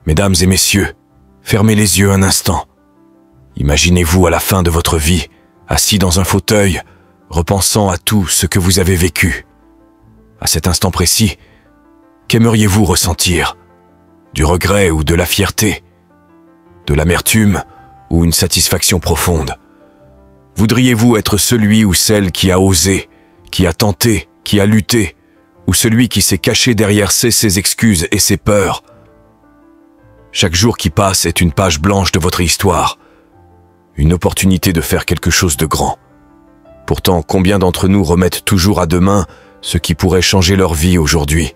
Mesdames et messieurs, fermez les yeux un instant. Imaginez-vous à la fin de votre vie, assis dans un fauteuil, repensant à tout ce que vous avez vécu. À cet instant précis, qu'aimeriez-vous ressentir? Du regret ou de la fierté? De l'amertume ou une satisfaction profonde? Voudriez-vous être celui ou celle qui a osé, qui a tenté, qui a lutté, ou celui qui s'est caché derrière ses excuses et ses peurs? Chaque jour qui passe est une page blanche de votre histoire, une opportunité de faire quelque chose de grand. Pourtant, combien d'entre nous remettent toujours à demain ce qui pourrait changer leur vie aujourd'hui?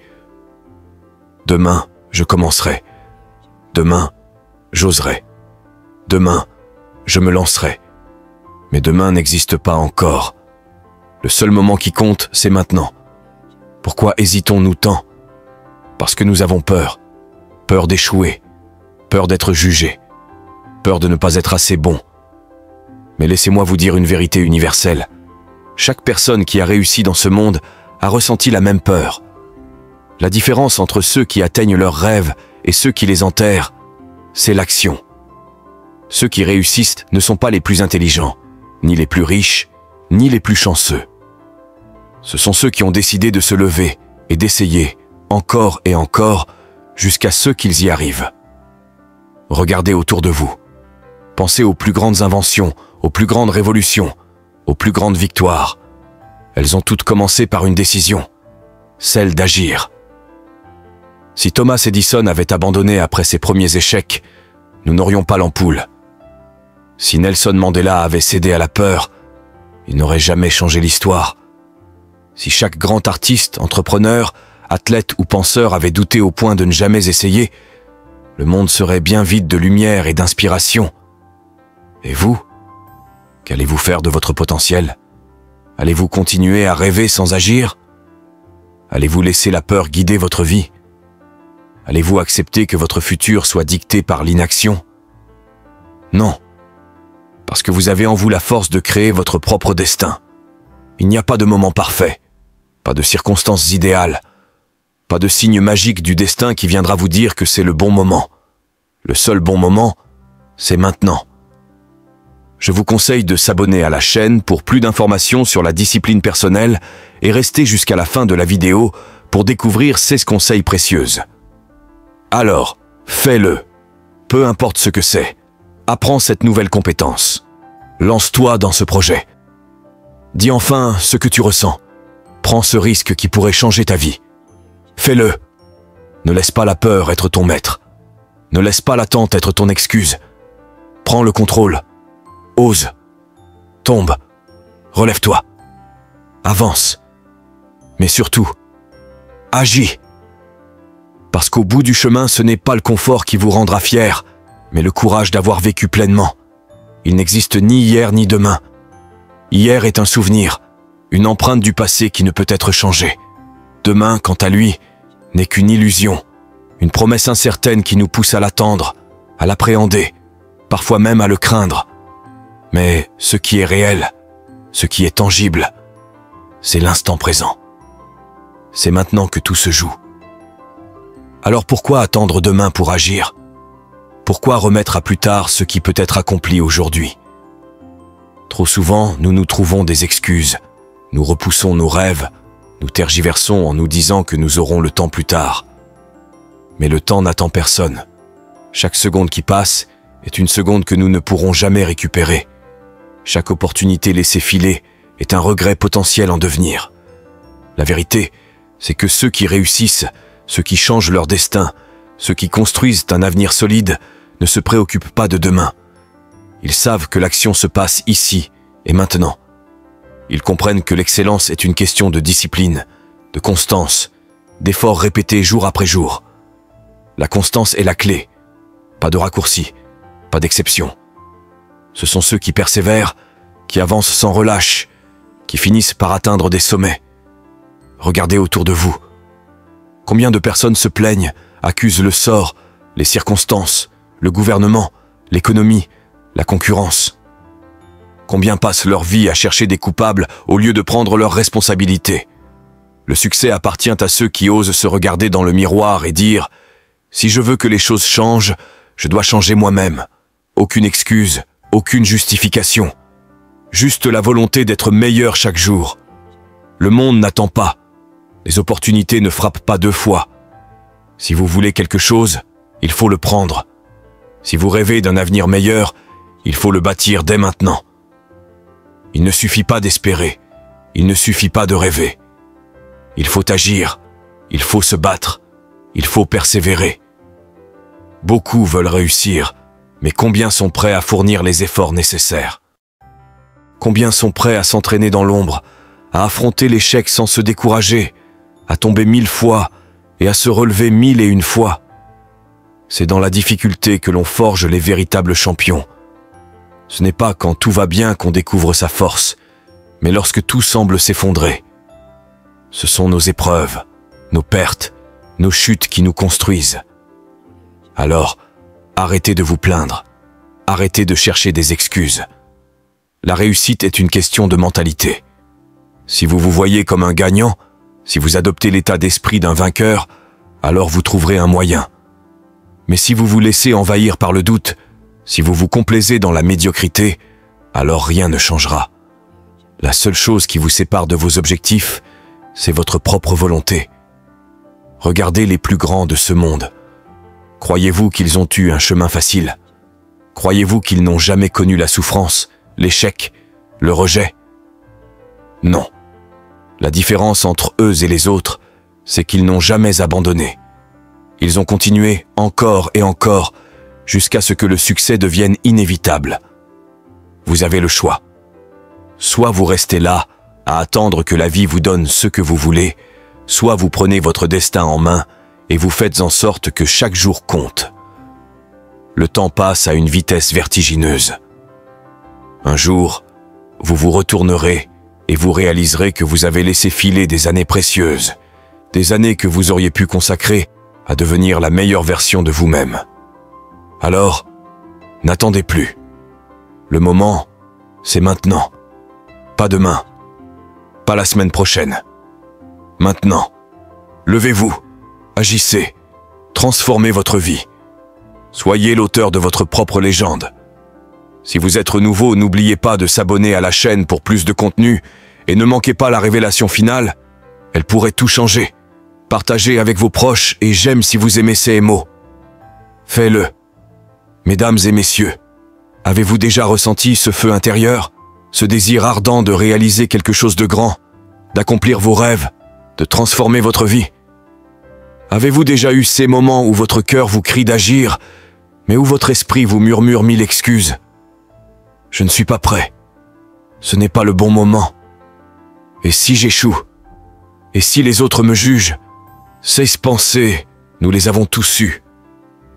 Demain, je commencerai. Demain, j'oserai. Demain, je me lancerai. Mais demain n'existe pas encore. Le seul moment qui compte, c'est maintenant. Pourquoi hésitons-nous tant? Parce que nous avons peur. Peur d'échouer. Peur d'être jugé. Peur de ne pas être assez bon. Mais laissez-moi vous dire une vérité universelle. Chaque personne qui a réussi dans ce monde a ressenti la même peur. La différence entre ceux qui atteignent leurs rêves et ceux qui les enterrent, c'est l'action. Ceux qui réussissent ne sont pas les plus intelligents, ni les plus riches, ni les plus chanceux. Ce sont ceux qui ont décidé de se lever et d'essayer, encore et encore, jusqu'à ce qu'ils y arrivent. Regardez autour de vous. Pensez aux plus grandes inventions, aux plus grandes révolutions, aux plus grandes victoires. Elles ont toutes commencé par une décision, celle d'agir. Si Thomas Edison avait abandonné après ses premiers échecs, nous n'aurions pas l'ampoule. Si Nelson Mandela avait cédé à la peur, il n'aurait jamais changé l'histoire. Si chaque grand artiste, entrepreneur, athlète ou penseur avait douté au point de ne jamais essayer, le monde serait bien vide de lumière et d'inspiration. Et vous, qu'allez-vous faire de votre potentiel? Allez-vous continuer à rêver sans agir? Allez-vous laisser la peur guider votre vie? Allez-vous accepter que votre futur soit dicté par l'inaction? Non, parce que vous avez en vous la force de créer votre propre destin. Il n'y a pas de moment parfait, pas de circonstances idéales, pas de signe magique du destin qui viendra vous dire que c'est le bon moment. Le seul bon moment, c'est maintenant. Je vous conseille de s'abonner à la chaîne pour plus d'informations sur la discipline personnelle et rester jusqu'à la fin de la vidéo pour découvrir ces conseils précieuses. Alors, fais-le. Peu importe ce que c'est. Apprends cette nouvelle compétence. Lance-toi dans ce projet. Dis enfin ce que tu ressens. Prends ce risque qui pourrait changer ta vie. Fais-le. Ne laisse pas la peur être ton maître. Ne laisse pas l'attente être ton excuse. Prends le contrôle. Ose. Tombe. Relève-toi. Avance. Mais surtout, agis. Parce qu'au bout du chemin, ce n'est pas le confort qui vous rendra fier, mais le courage d'avoir vécu pleinement. Il n'existe ni hier ni demain. Hier est un souvenir, une empreinte du passé qui ne peut être changée. Demain, quant à lui, n'est qu'une illusion, une promesse incertaine qui nous pousse à l'attendre, à l'appréhender, parfois même à le craindre. Mais ce qui est réel, ce qui est tangible, c'est l'instant présent. C'est maintenant que tout se joue. Alors pourquoi attendre demain pour agir? Pourquoi remettre à plus tard ce qui peut être accompli aujourd'hui? Trop souvent, nous nous trouvons des excuses. Nous repoussons nos rêves, nous tergiversons en nous disant que nous aurons le temps plus tard. Mais le temps n'attend personne. Chaque seconde qui passe est une seconde que nous ne pourrons jamais récupérer. Chaque opportunité laissée filer est un regret potentiel en devenir. La vérité, c'est que ceux qui réussissent, ceux qui changent leur destin, ceux qui construisent un avenir solide, ne se préoccupent pas de demain. Ils savent que l'action se passe ici et maintenant. Ils comprennent que l'excellence est une question de discipline, de constance, d'efforts répétés jour après jour. La constance est la clé. Pas de raccourci, pas d'exception. Ce sont ceux qui persévèrent, qui avancent sans relâche, qui finissent par atteindre des sommets. Regardez autour de vous. Combien de personnes se plaignent, accusent le sort, les circonstances, le gouvernement, l'économie, la concurrence? Combien passent leur vie à chercher des coupables au lieu de prendre leurs responsabilités? Le succès appartient à ceux qui osent se regarder dans le miroir et dire Si je veux que les choses changent, je dois changer moi-même. Aucune excuse, aucune justification. Juste la volonté d'être meilleur chaque jour. Le monde n'attend pas. Les opportunités ne frappent pas deux fois. Si vous voulez quelque chose, il faut le prendre. Si vous rêvez d'un avenir meilleur, il faut le bâtir dès maintenant. Il ne suffit pas d'espérer. Il ne suffit pas de rêver. Il faut agir. Il faut se battre. Il faut persévérer. Beaucoup veulent réussir, mais combien sont prêts à fournir les efforts nécessaires? Combien sont prêts à s'entraîner dans l'ombre, à affronter l'échec sans se décourager, à tomber 1000 fois et à se relever 1001 fois? C'est dans la difficulté que l'on forge les véritables champions. Ce n'est pas quand tout va bien qu'on découvre sa force, mais lorsque tout semble s'effondrer. Ce sont nos épreuves, nos pertes, nos chutes qui nous construisent. Alors, arrêtez de vous plaindre. Arrêtez de chercher des excuses. La réussite est une question de mentalité. Si vous vous voyez comme un gagnant, si vous adoptez l'état d'esprit d'un vainqueur, alors vous trouverez un moyen. Mais si vous vous laissez envahir par le doute, si vous vous complaisez dans la médiocrité, alors rien ne changera. La seule chose qui vous sépare de vos objectifs, c'est votre propre volonté. Regardez les plus grands de ce monde. Croyez-vous qu'ils ont eu un chemin facile? Croyez-vous qu'ils n'ont jamais connu la souffrance, l'échec, le rejet? Non. La différence entre eux et les autres, c'est qu'ils n'ont jamais abandonné. Ils ont continué encore et encore, jusqu'à ce que le succès devienne inévitable. Vous avez le choix. Soit vous restez là, à attendre que la vie vous donne ce que vous voulez, soit vous prenez votre destin en main et vous faites en sorte que chaque jour compte. Le temps passe à une vitesse vertigineuse. Un jour, vous vous retournerez et vous réaliserez que vous avez laissé filer des années précieuses, des années que vous auriez pu consacrer à devenir la meilleure version de vous-même. Alors, n'attendez plus. Le moment, c'est maintenant. Pas demain. Pas la semaine prochaine. Maintenant. Levez-vous. Agissez. Transformez votre vie. Soyez l'auteur de votre propre légende. Si vous êtes nouveau, n'oubliez pas de s'abonner à la chaîne pour plus de contenu et ne manquez pas la révélation finale. Elle pourrait tout changer. Partagez avec vos proches et j'aime si vous aimez ces mots. Faites-le. Mesdames et messieurs, avez-vous déjà ressenti ce feu intérieur, ce désir ardent de réaliser quelque chose de grand, d'accomplir vos rêves, de transformer votre vie? Avez-vous déjà eu ces moments où votre cœur vous crie d'agir, mais où votre esprit vous murmure 1000 excuses? Je ne suis pas prêt. Ce n'est pas le bon moment. Et si j'échoue? Et si les autres me jugent? Ces pensées, nous les avons tous eues.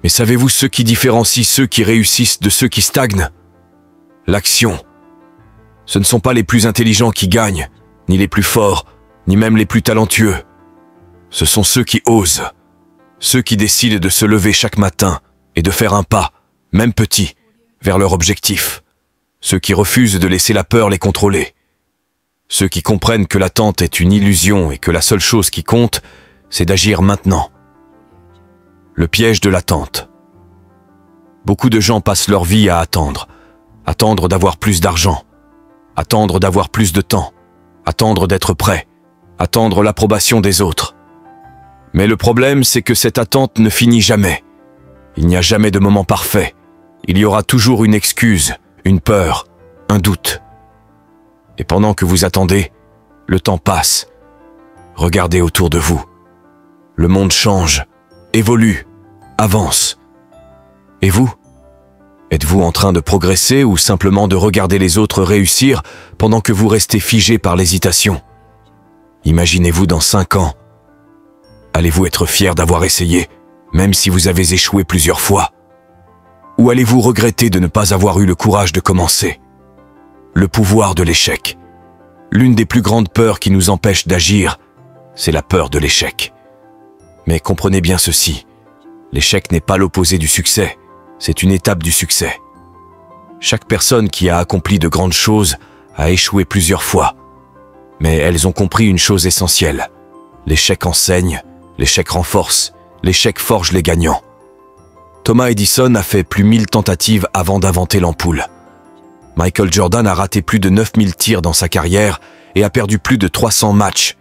Mais savez-vous ce qui différencie ceux qui réussissent de ceux qui stagnent? L'action. Ce ne sont pas les plus intelligents qui gagnent, ni les plus forts, ni même les plus talentueux. Ce sont ceux qui osent, ceux qui décident de se lever chaque matin et de faire un pas, même petit, vers leur objectif. Ceux qui refusent de laisser la peur les contrôler. Ceux qui comprennent que l'attente est une illusion et que la seule chose qui compte, c'est d'agir maintenant. Le piège de l'attente. Beaucoup de gens passent leur vie à attendre. Attendre d'avoir plus d'argent. Attendre d'avoir plus de temps. Attendre d'être prêt. Attendre l'approbation des autres. Mais le problème, c'est que cette attente ne finit jamais. Il n'y a jamais de moment parfait. Il y aura toujours une excuse, une peur, un doute. Et pendant que vous attendez, le temps passe. Regardez autour de vous. Le monde change, évolue, avance. Et vous? Êtes-vous en train de progresser ou simplement de regarder les autres réussir pendant que vous restez figé par l'hésitation? Imaginez-vous dans 5 ans. Allez-vous être fier d'avoir essayé, même si vous avez échoué plusieurs fois? Ou allez-vous regretter de ne pas avoir eu le courage de commencer? Le pouvoir de l'échec. L'une des plus grandes peurs qui nous empêche d'agir, c'est la peur de l'échec. Mais comprenez bien ceci, l'échec n'est pas l'opposé du succès, c'est une étape du succès. Chaque personne qui a accompli de grandes choses a échoué plusieurs fois. Mais elles ont compris une chose essentielle. L'échec enseigne, l'échec renforce, L'échec forge les gagnants. Thomas Edison a fait plus 1000 tentatives avant d'inventer l'ampoule. Michael Jordan a raté plus de 9000 tirs dans sa carrière et a perdu plus de 300 matchs.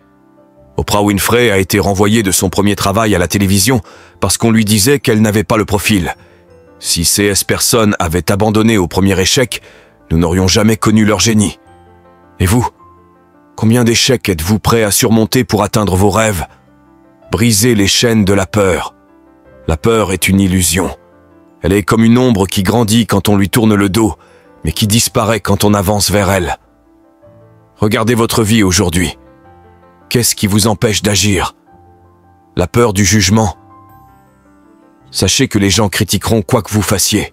Oprah Winfrey a été renvoyée de son premier travail à la télévision parce qu'on lui disait qu'elle n'avait pas le profil. Si C.S. Pearson avait abandonné au premier échec, nous n'aurions jamais connu leur génie. Et vous? Combien d'échecs êtes-vous prêt à surmonter pour atteindre vos rêves? Brisez les chaînes de la peur. La peur est une illusion. Elle est comme une ombre qui grandit quand on lui tourne le dos, mais qui disparaît quand on avance vers elle. Regardez votre vie aujourd'hui. Qu'est-ce qui vous empêche d'agir? La peur du jugement. Sachez que les gens critiqueront quoi que vous fassiez.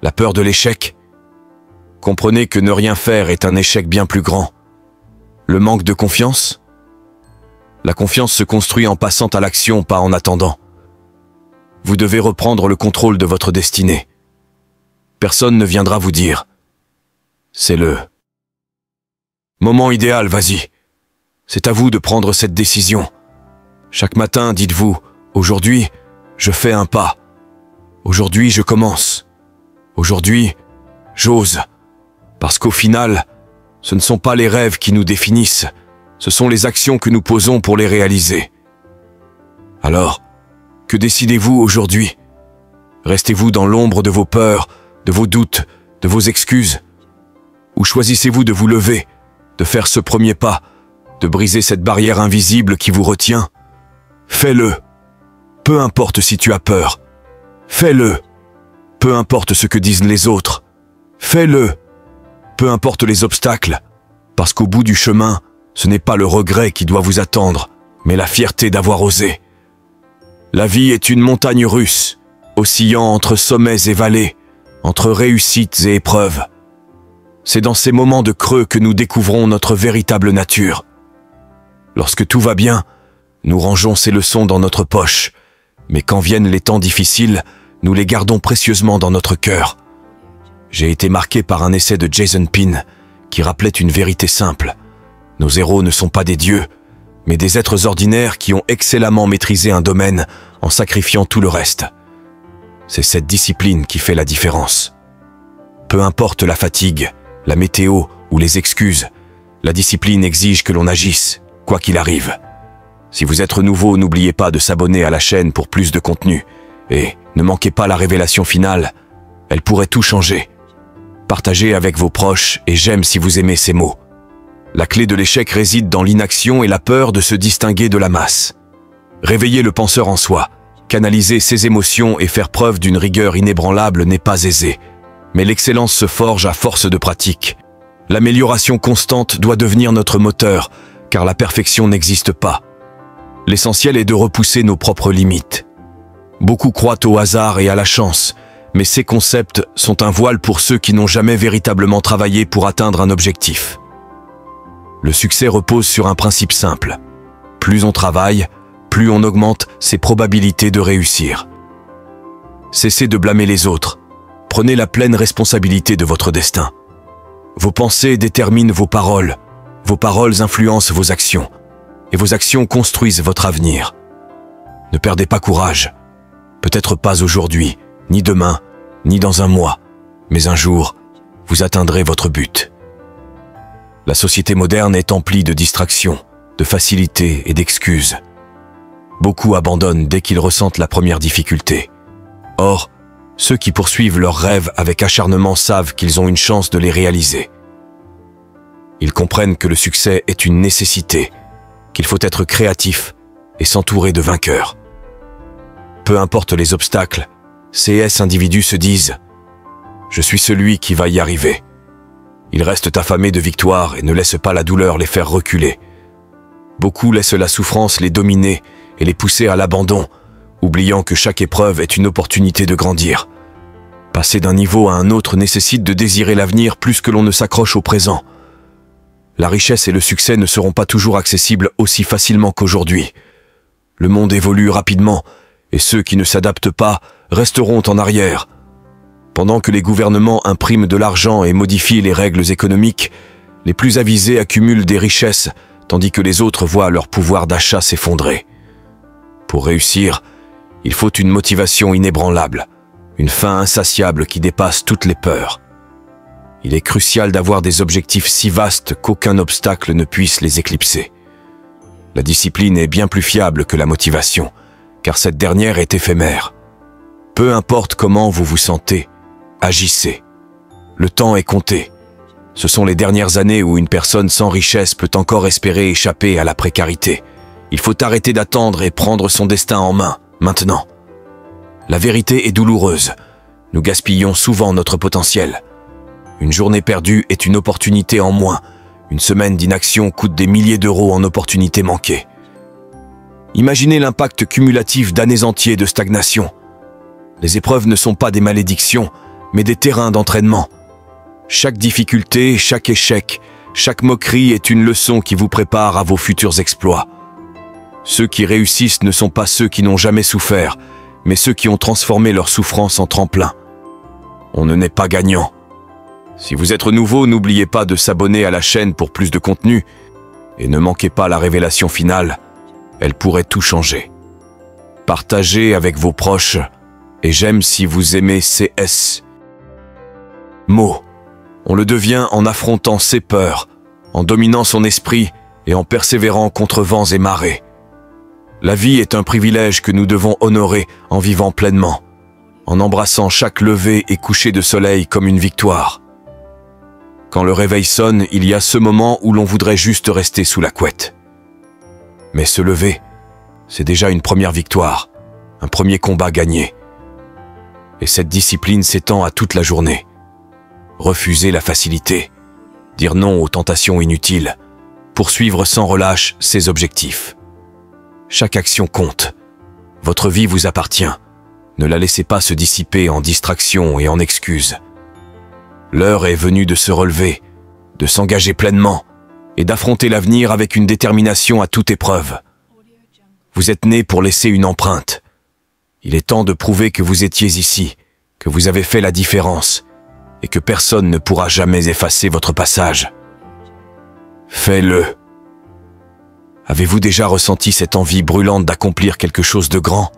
La peur de l'échec. Comprenez que ne rien faire est un échec bien plus grand. Le manque de confiance. La confiance se construit en passant à l'action, pas en attendant. Vous devez reprendre le contrôle de votre destinée. Personne ne viendra vous dire « C'est le moment idéal, vas-y ». C'est à vous de prendre cette décision. Chaque matin, dites-vous « Aujourd'hui, je fais un pas. Aujourd'hui, je commence. Aujourd'hui, j'ose. » Parce qu'au final, ce ne sont pas les rêves qui nous définissent, ce sont les actions que nous posons pour les réaliser. Alors, que décidez-vous aujourd'hui? Restez-vous dans l'ombre de vos peurs, de vos doutes, de vos excuses? Ou choisissez-vous de vous lever, de faire ce premier pas, de briser cette barrière invisible qui vous retient? Fais-le. Peu importe si tu as peur. Fais-le. Peu importe ce que disent les autres. Fais-le. Peu importe les obstacles. Parce qu'au bout du chemin, ce n'est pas le regret qui doit vous attendre, mais la fierté d'avoir osé. La vie est une montagne russe, oscillant entre sommets et vallées, entre réussites et épreuves. C'est dans ces moments de creux que nous découvrons notre véritable nature. Lorsque tout va bien, nous rangeons ces leçons dans notre poche, mais quand viennent les temps difficiles, nous les gardons précieusement dans notre cœur. J'ai été marqué par un essai de Jason Pin qui rappelait une vérité simple. Nos héros ne sont pas des dieux, mais des êtres ordinaires qui ont excellemment maîtrisé un domaine en sacrifiant tout le reste. C'est cette discipline qui fait la différence. Peu importe la fatigue, la météo ou les excuses, la discipline exige que l'on agisse, quoi qu'il arrive. Si vous êtes nouveau, n'oubliez pas de s'abonner à la chaîne pour plus de contenu. Et ne manquez pas la révélation finale, elle pourrait tout changer. Partagez avec vos proches et j'aime si vous aimez ces mots. La clé de l'échec réside dans l'inaction et la peur de se distinguer de la masse. Réveiller le penseur en soi, canaliser ses émotions et faire preuve d'une rigueur inébranlable n'est pas aisé. Mais l'excellence se forge à force de pratique. L'amélioration constante doit devenir notre moteur, car la perfection n'existe pas. L'essentiel est de repousser nos propres limites. Beaucoup croient au hasard et à la chance, mais ces concepts sont un voile pour ceux qui n'ont jamais véritablement travaillé pour atteindre un objectif. Le succès repose sur un principe simple. Plus on travaille, plus on augmente ses probabilités de réussir. Cessez de blâmer les autres. Prenez la pleine responsabilité de votre destin. Vos pensées déterminent vos paroles influencent vos actions, et vos actions construisent votre avenir. Ne perdez pas courage. Peut-être pas aujourd'hui, ni demain, ni dans un mois, mais un jour, vous atteindrez votre but. La société moderne est emplie de distractions, de facilités et d'excuses. Beaucoup abandonnent dès qu'ils ressentent la première difficulté. Or, ceux qui poursuivent leurs rêves avec acharnement savent qu'ils ont une chance de les réaliser. Ils comprennent que le succès est une nécessité, qu'il faut être créatif et s'entourer de vainqueurs. Peu importe les obstacles, ces individus se disent « Je suis celui qui va y arriver ». Ils restent affamés de victoire et ne laissent pas la douleur les faire reculer. Beaucoup laissent la souffrance les dominer et les pousser à l'abandon, oubliant que chaque épreuve est une opportunité de grandir. Passer d'un niveau à un autre nécessite de désirer l'avenir plus que l'on ne s'accroche au présent. La richesse et le succès ne seront pas toujours accessibles aussi facilement qu'aujourd'hui. Le monde évolue rapidement et ceux qui ne s'adaptent pas resteront en arrière. Pendant que les gouvernements impriment de l'argent et modifient les règles économiques, les plus avisés accumulent des richesses, tandis que les autres voient leur pouvoir d'achat s'effondrer. Pour réussir, il faut une motivation inébranlable, une faim insatiable qui dépasse toutes les peurs. Il est crucial d'avoir des objectifs si vastes qu'aucun obstacle ne puisse les éclipser. La discipline est bien plus fiable que la motivation, car cette dernière est éphémère. Peu importe comment vous vous sentez, agissez. Le temps est compté. Ce sont les dernières années où une personne sans richesse peut encore espérer échapper à la précarité. Il faut arrêter d'attendre et prendre son destin en main, maintenant. La vérité est douloureuse. Nous gaspillons souvent notre potentiel. Une journée perdue est une opportunité en moins. Une semaine d'inaction coûte des milliers d'euros en opportunités manquées. Imaginez l'impact cumulatif d'années entières de stagnation. Les épreuves ne sont pas des malédictions, mais des terrains d'entraînement. Chaque difficulté, chaque échec, chaque moquerie est une leçon qui vous prépare à vos futurs exploits. Ceux qui réussissent ne sont pas ceux qui n'ont jamais souffert, mais ceux qui ont transformé leur souffrance en tremplin. On ne naît pas gagnant. Si vous êtes nouveau, n'oubliez pas de s'abonner à la chaîne pour plus de contenu et ne manquez pas la révélation finale, elle pourrait tout changer. Partagez avec vos proches et j'aime si vous aimez CS. Mo. On le devient en affrontant ses peurs, en dominant son esprit et en persévérant contre vents et marées. La vie est un privilège que nous devons honorer en vivant pleinement, en embrassant chaque lever et coucher de soleil comme une victoire. Quand le réveil sonne, il y a ce moment où l'on voudrait juste rester sous la couette. Mais se lever, c'est déjà une première victoire, un premier combat gagné. Et cette discipline s'étend à toute la journée. Refuser la facilité, dire non aux tentations inutiles, poursuivre sans relâche ses objectifs. Chaque action compte. Votre vie vous appartient. Ne la laissez pas se dissiper en distractions et en excuses. L'heure est venue de se relever, de s'engager pleinement et d'affronter l'avenir avec une détermination à toute épreuve. Vous êtes né pour laisser une empreinte. Il est temps de prouver que vous étiez ici, que vous avez fait la différence et que personne ne pourra jamais effacer votre passage. Faites-le. Avez-vous déjà ressenti cette envie brûlante d'accomplir quelque chose de grand?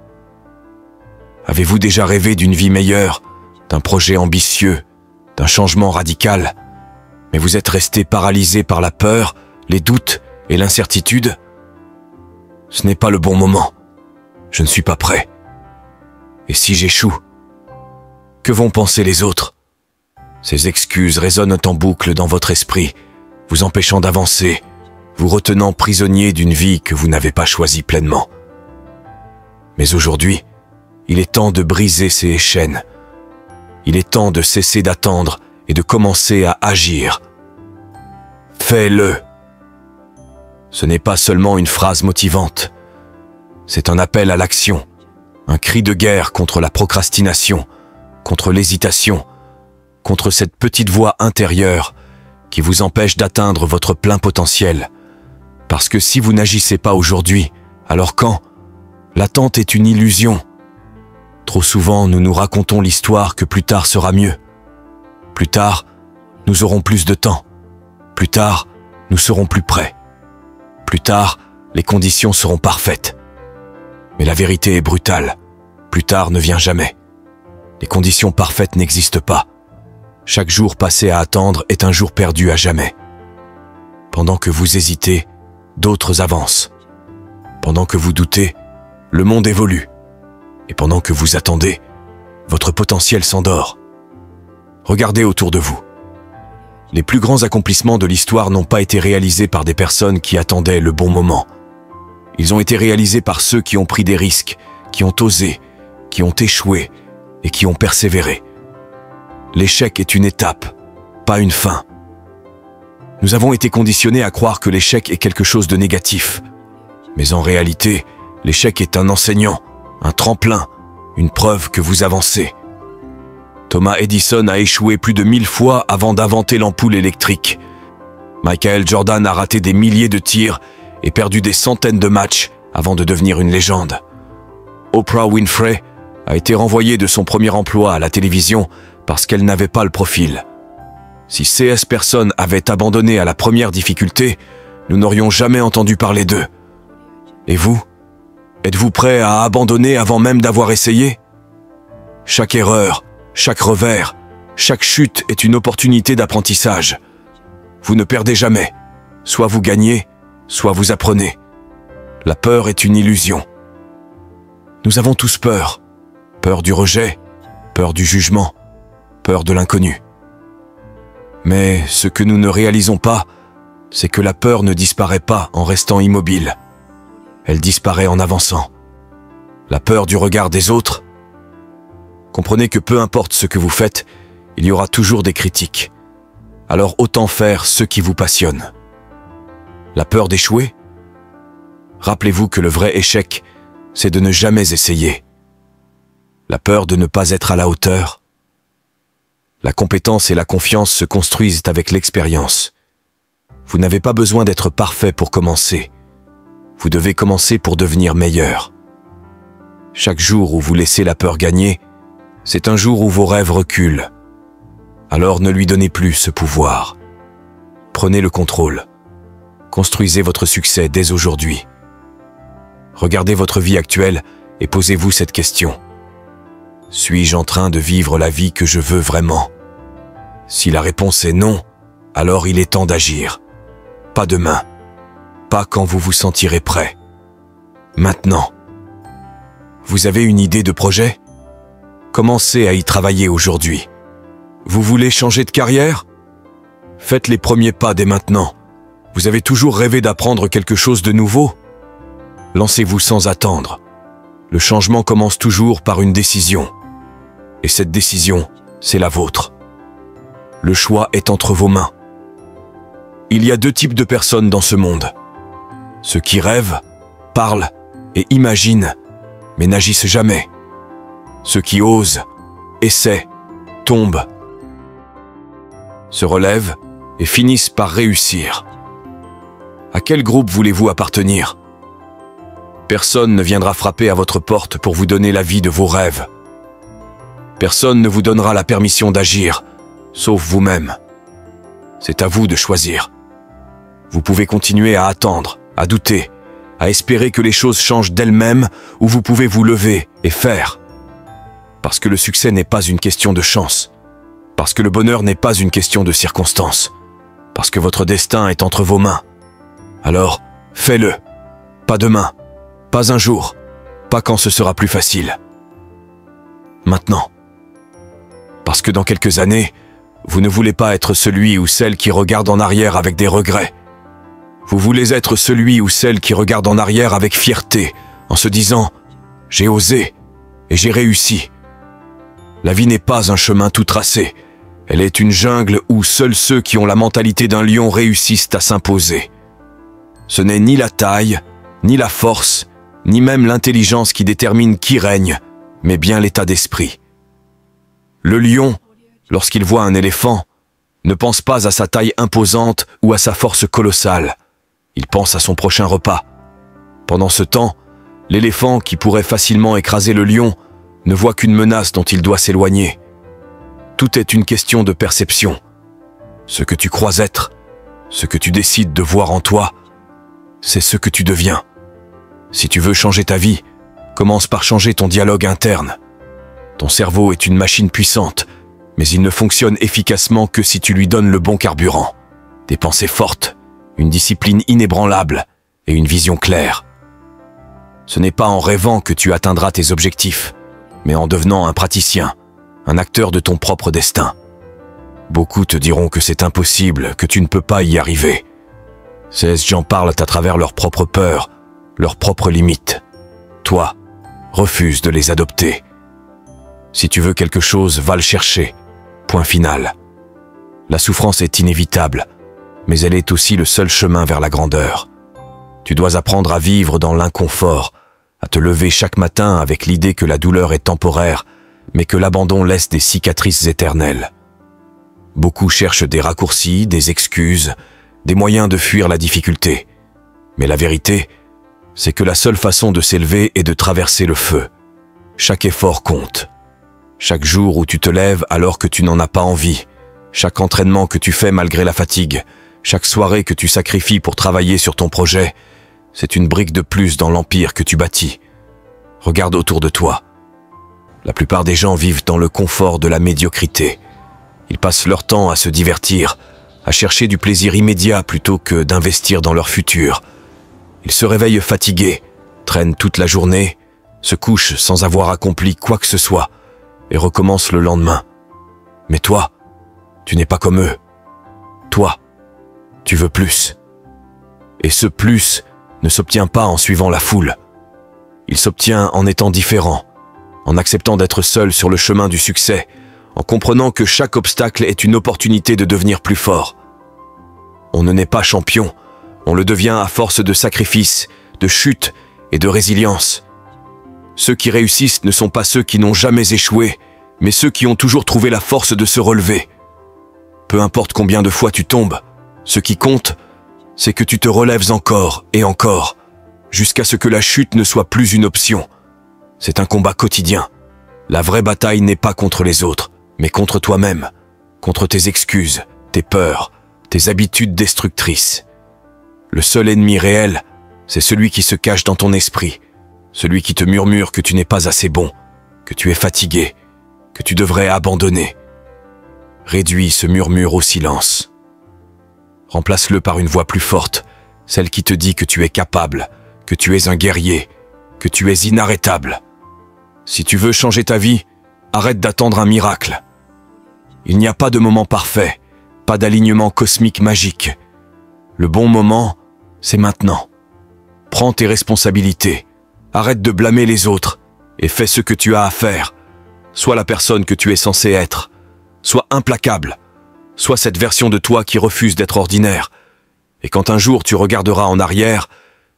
Avez-vous déjà rêvé d'une vie meilleure, d'un projet ambitieux, d'un changement radical, mais vous êtes resté paralysé par la peur, les doutes et l'incertitude? Ce n'est pas le bon moment. Je ne suis pas prêt. Et si j'échoue? Que vont penser les autres? Ces excuses résonnent en boucle dans votre esprit, vous empêchant d'avancer, vous retenant prisonnier d'une vie que vous n'avez pas choisie pleinement. Mais aujourd'hui, il est temps de briser ces chaînes. Il est temps de cesser d'attendre et de commencer à agir. Fais-le. Ce n'est pas seulement une phrase motivante. C'est un appel à l'action, un cri de guerre contre la procrastination, contre l'hésitation, contre cette petite voix intérieure qui vous empêche d'atteindre votre plein potentiel. Parce que si vous n'agissez pas aujourd'hui, alors quand? L'attente est une illusion. Trop souvent, nous nous racontons l'histoire que plus tard sera mieux. Plus tard, nous aurons plus de temps. Plus tard, nous serons plus prêts. Plus tard, les conditions seront parfaites. Mais la vérité est brutale. Plus tard ne vient jamais. Les conditions parfaites n'existent pas. Chaque jour passé à attendre est un jour perdu à jamais. Pendant que vous hésitez, d'autres avancent. Pendant que vous doutez, le monde évolue. Et pendant que vous attendez, votre potentiel s'endort. Regardez autour de vous. Les plus grands accomplissements de l'histoire n'ont pas été réalisés par des personnes qui attendaient le bon moment. Ils ont été réalisés par ceux qui ont pris des risques, qui ont osé, qui ont échoué et qui ont persévéré. L'échec est une étape, pas une fin. Nous avons été conditionnés à croire que l'échec est quelque chose de négatif. Mais en réalité, l'échec est un enseignant, un tremplin, une preuve que vous avancez. Thomas Edison a échoué plus de 1000 fois avant d'inventer l'ampoule électrique. Michael Jordan a raté des milliers de tirs et perdu des centaines de matchs avant de devenir une légende. Oprah Winfrey a été renvoyée de son premier emploi à la télévision parce qu'elle n'avait pas le profil. Si CS personnes avaient abandonné à la première difficulté, nous n'aurions jamais entendu parler d'eux. Et vous Êtes-vous prêt à abandonner avant même d'avoir essayé? Chaque erreur, chaque revers, chaque chute est une opportunité d'apprentissage. Vous ne perdez jamais. Soit vous gagnez, soit vous apprenez. La peur est une illusion. Nous avons tous peur. Peur du rejet, peur du jugement, peur de l'inconnu. Mais ce que nous ne réalisons pas, c'est que la peur ne disparaît pas en restant immobile. Elle disparaît en avançant. La peur du regard des autres. Comprenez que peu importe ce que vous faites, il y aura toujours des critiques. Alors autant faire ce qui vous passionne. La peur d'échouer? Rappelez-vous que le vrai échec, c'est de ne jamais essayer. La peur de ne pas être à la hauteur. La compétence et la confiance se construisent avec l'expérience. Vous n'avez pas besoin d'être parfait pour commencer. Vous devez commencer pour devenir meilleur. Chaque jour où vous laissez la peur gagner, c'est un jour où vos rêves reculent. Alors ne lui donnez plus ce pouvoir. Prenez le contrôle. Construisez votre succès dès aujourd'hui. Regardez votre vie actuelle et posez-vous cette question. Suis-je en train de vivre la vie que je veux vraiment? Si la réponse est non, alors il est temps d'agir. Pas demain. Pas quand vous vous sentirez prêt. Maintenant. Vous avez une idée de projet? Commencez à y travailler aujourd'hui. Vous voulez changer de carrière? Faites les premiers pas dès maintenant. Vous avez toujours rêvé d'apprendre quelque chose de nouveau? Lancez-vous sans attendre. Le changement commence toujours par une décision. Et cette décision, c'est la vôtre. Le choix est entre vos mains. Il y a deux types de personnes dans ce monde. Ceux qui rêvent, parlent et imaginent, mais n'agissent jamais. Ceux qui osent, essaient, tombent, se relèvent et finissent par réussir. À quel groupe voulez-vous appartenir? Personne ne viendra frapper à votre porte pour vous donner la vie de vos rêves. Personne ne vous donnera la permission d'agir, sauf vous-même. C'est à vous de choisir. Vous pouvez continuer à attendre, à douter, à espérer que les choses changent d'elles-mêmes, ou vous pouvez vous lever et faire. Parce que le succès n'est pas une question de chance. Parce que le bonheur n'est pas une question de circonstances. Parce que votre destin est entre vos mains. Alors, faites-le. Pas demain. Pas un jour. Pas quand ce sera plus facile. Maintenant. Parce que dans quelques années, vous ne voulez pas être celui ou celle qui regarde en arrière avec des regrets. Vous voulez être celui ou celle qui regarde en arrière avec fierté, en se disant « J'ai osé et j'ai réussi ». La vie n'est pas un chemin tout tracé. Elle est une jungle où seuls ceux qui ont la mentalité d'un lion réussissent à s'imposer. Ce n'est ni la taille, ni la force, ni même l'intelligence qui détermine qui règne, mais bien l'état d'esprit. Le lion, lorsqu'il voit un éléphant, ne pense pas à sa taille imposante ou à sa force colossale. Il pense à son prochain repas. Pendant ce temps, l'éléphant, qui pourrait facilement écraser le lion, ne voit qu'une menace dont il doit s'éloigner. Tout est une question de perception. Ce que tu crois être, ce que tu décides de voir en toi, c'est ce que tu deviens. Si tu veux changer ta vie, commence par changer ton dialogue interne. Ton cerveau est une machine puissante, mais il ne fonctionne efficacement que si tu lui donnes le bon carburant. Des pensées fortes, une discipline inébranlable et une vision claire. Ce n'est pas en rêvant que tu atteindras tes objectifs, mais en devenant un praticien, un acteur de ton propre destin. Beaucoup te diront que c'est impossible, que tu ne peux pas y arriver. Ces gens parlent à travers leurs propres peurs, leurs propres limites. Toi, refuse de les adopter. Si tu veux quelque chose, va le chercher. Point final. La souffrance est inévitable, mais elle est aussi le seul chemin vers la grandeur. Tu dois apprendre à vivre dans l'inconfort, à te lever chaque matin avec l'idée que la douleur est temporaire, mais que l'abandon laisse des cicatrices éternelles. Beaucoup cherchent des raccourcis, des excuses, des moyens de fuir la difficulté. Mais la vérité, c'est que la seule façon de s'élever est de traverser le feu. Chaque effort compte. Chaque jour où tu te lèves alors que tu n'en as pas envie, chaque entraînement que tu fais malgré la fatigue, chaque soirée que tu sacrifies pour travailler sur ton projet, c'est une brique de plus dans l'empire que tu bâtis. Regarde autour de toi. La plupart des gens vivent dans le confort de la médiocrité. Ils passent leur temps à se divertir, à chercher du plaisir immédiat plutôt que d'investir dans leur futur. Ils se réveillent fatigués, traînent toute la journée, se couchent sans avoir accompli quoi que ce soit et recommencent le lendemain. Mais toi, tu n'es pas comme eux. Toi, tu veux plus. Et ce plus ne s'obtient pas en suivant la foule. Il s'obtient en étant différent, en acceptant d'être seul sur le chemin du succès, en comprenant que chaque obstacle est une opportunité de devenir plus fort. On ne naît pas champion, on le devient à force de sacrifices, de chutes et de résilience. Ceux qui réussissent ne sont pas ceux qui n'ont jamais échoué, mais ceux qui ont toujours trouvé la force de se relever. Peu importe combien de fois tu tombes, ce qui compte, c'est que tu te relèves encore et encore, jusqu'à ce que la chute ne soit plus une option. C'est un combat quotidien. La vraie bataille n'est pas contre les autres, mais contre toi-même, contre tes excuses, tes peurs, tes habitudes destructrices. Le seul ennemi réel, c'est celui qui se cache dans ton esprit, celui qui te murmure que tu n'es pas assez bon, que tu es fatigué, que tu devrais abandonner. Réduis ce murmure au silence. Remplace-le par une voix plus forte, celle qui te dit que tu es capable, que tu es un guerrier, que tu es inarrêtable. Si tu veux changer ta vie, arrête d'attendre un miracle. Il n'y a pas de moment parfait, pas d'alignement cosmique magique. Le bon moment, c'est maintenant. Prends tes responsabilités, arrête de blâmer les autres et fais ce que tu as à faire. Sois la personne que tu es censé être. Sois implacable. Sois cette version de toi qui refuse d'être ordinaire. Et quand un jour tu regarderas en arrière,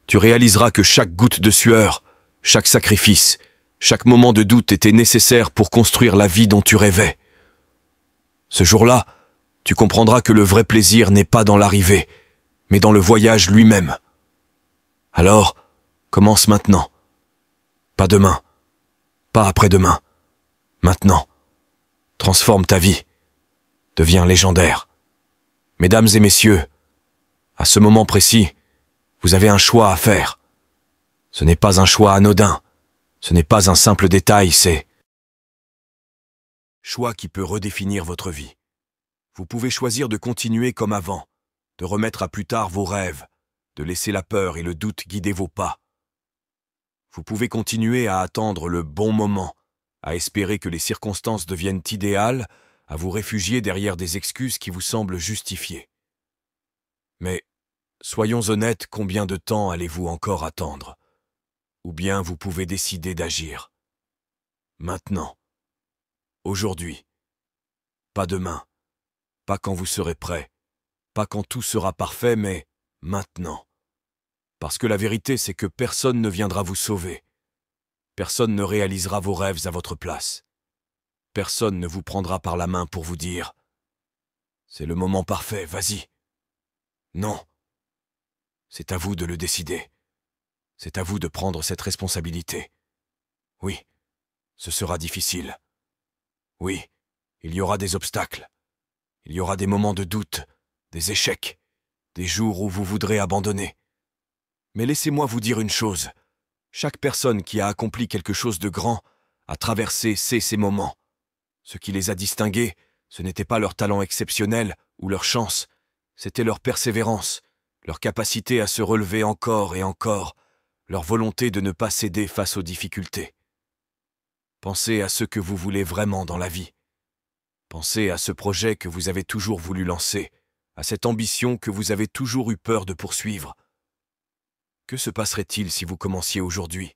tu réaliseras que chaque goutte de sueur, chaque sacrifice, chaque moment de doute était nécessaire pour construire la vie dont tu rêvais. Ce jour-là, tu comprendras que le vrai plaisir n'est pas dans l'arrivée, mais dans le voyage lui-même. Alors, commence maintenant. Pas demain, pas après-demain. Maintenant. Transforme ta vie. Deviens légendaire. Mesdames et messieurs, à ce moment précis, vous avez un choix à faire. Ce n'est pas un choix anodin. Ce n'est pas un simple détail, c'est choix qui peut redéfinir votre vie. Vous pouvez choisir de continuer comme avant, de remettre à plus tard vos rêves, de laisser la peur et le doute guider vos pas. Vous pouvez continuer à attendre le bon moment, à espérer que les circonstances deviennent idéales, à vous réfugier derrière des excuses qui vous semblent justifiées. Mais, soyons honnêtes, combien de temps allez-vous encore attendre ? Ou bien vous pouvez décider d'agir. Maintenant. Aujourd'hui. Pas demain. Pas quand vous serez prêt. Pas quand tout sera parfait, mais maintenant. Parce que la vérité, c'est que personne ne viendra vous sauver. Personne ne réalisera vos rêves à votre place. Personne ne vous prendra par la main pour vous dire « C'est le moment parfait, vas-y ». Non. C'est à vous de le décider. C'est à vous de prendre cette responsabilité. Oui, ce sera difficile. Oui, il y aura des obstacles. Il y aura des moments de doute, des échecs, des jours où vous voudrez abandonner. Mais laissez-moi vous dire une chose. Chaque personne qui a accompli quelque chose de grand a traversé ces moments. Ce qui les a distingués, ce n'était pas leur talent exceptionnel ou leur chance, c'était leur persévérance, leur capacité à se relever encore et encore, leur volonté de ne pas céder face aux difficultés. Pensez à ce que vous voulez vraiment dans la vie. Pensez à ce projet que vous avez toujours voulu lancer, à cette ambition que vous avez toujours eu peur de poursuivre. Que se passerait-il si vous commenciez aujourd'hui ?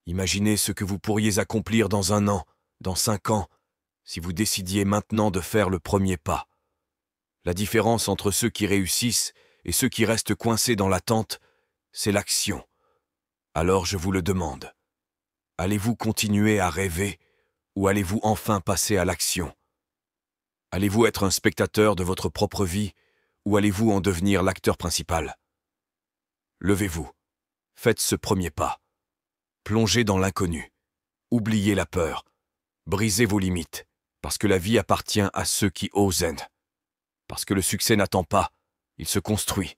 Imaginez ce que vous pourriez accomplir dans 1 an, dans 5 ans, si vous décidiez maintenant de faire le premier pas. La différence entre ceux qui réussissent et ceux qui restent coincés dans l'attente, c'est l'action. Alors je vous le demande. Allez-vous continuer à rêver ou allez-vous enfin passer à l'action ? Allez-vous être un spectateur de votre propre vie ou allez-vous en devenir l'acteur principal ? Levez-vous. Faites ce premier pas. Plongez dans l'inconnu. Oubliez la peur. Brisez vos limites, parce que la vie appartient à ceux qui osent. Parce que le succès n'attend pas, il se construit.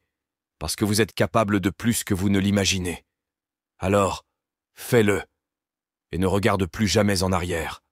Parce que vous êtes capable de plus que vous ne l'imaginez. Alors, fais-le. et ne regarde plus jamais en arrière.